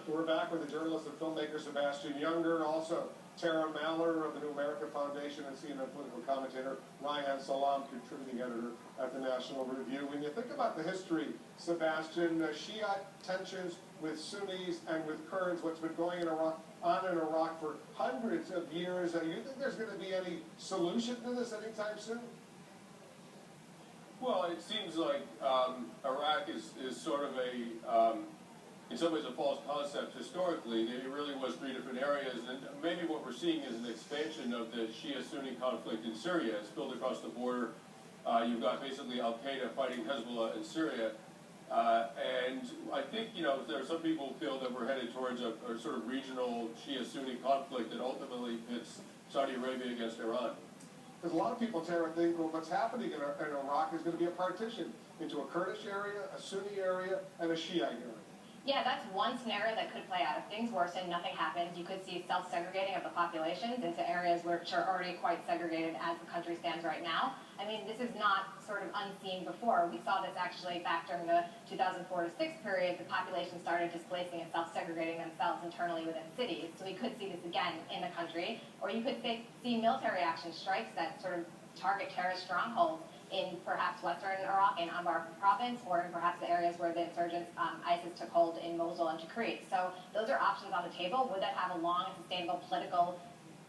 We're back with the journalist and filmmaker Sebastian Younger, also Tara Maller of the New America Foundation and CNN political commentator Ryan Salam, contributing editor at the National Review. When you think about the history, Sebastian, Shiite tensions with Sunnis and with Kurds, what's been going on in Iraq for hundreds of years, you think there's going to be any solution to this anytime soon? Well, it seems like Iraq is sort of in some ways a false concept historically. There really was three different areas, and maybe what we're seeing is an expansion of the Shia-Sunni conflict in Syria. It's spilled across the border. You've got basically Al-Qaeda fighting Hezbollah in Syria. And I think, there are some people who feel that we're headed towards a sort of regional Shia-Sunni conflict that ultimately pits Saudi Arabia against Iran. Because a lot of people, Tara, think, well, what's happening in Iraq is going to be a partition into a Kurdish area, a Sunni area, and a Shiite area. Yeah, that's one scenario that could play out. If things worsen, nothing happens, you could see self-segregating of the populations into areas which are already quite segregated as the country stands right now. I mean, this is not sort of unseen before. We saw this actually back during the 2004 to 6 period. The population started displacing and self-segregating themselves internally within cities. So we could see this again in the country. Or you could see military action strikes that sort of target terrorist strongholds in perhaps western Iraq, in Anbar province, or in perhaps the areas where the insurgents, ISIS, took hold in Mosul and Tikrit. So those are options on the table. Would that have a long and sustainable political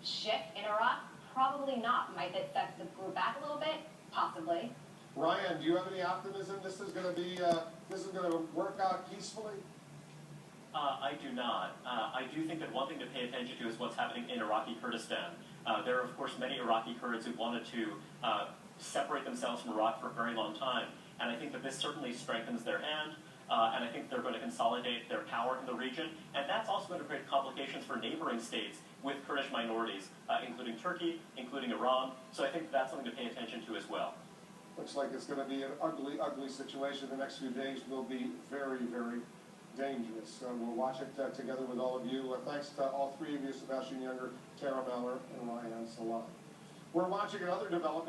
shift in Iraq? Probably not. Might it set the group back a little bit? Possibly. Ryan, do you have any optimism this is going to work out peacefully? I do not. I do think that one thing to pay attention to is what's happening in Iraqi Kurdistan. There are, of course, many Iraqi Kurds who wanted to separate themselves from Iraq for a very long time, and I think that this certainly strengthens their hand, and I think they're going to consolidate their power in the region, and that's also going to create complications for neighboring states with Kurdish minorities, including Turkey, including Iran, so I think that's something to pay attention to as well. Looks like it's going to be an ugly, ugly situation. The next few days will be very, very dangerous. We'll watch it together with all of you. Thanks to all three of you, Sebastian Younger, Tara Maller, and Ryan Salam. We're watching another developing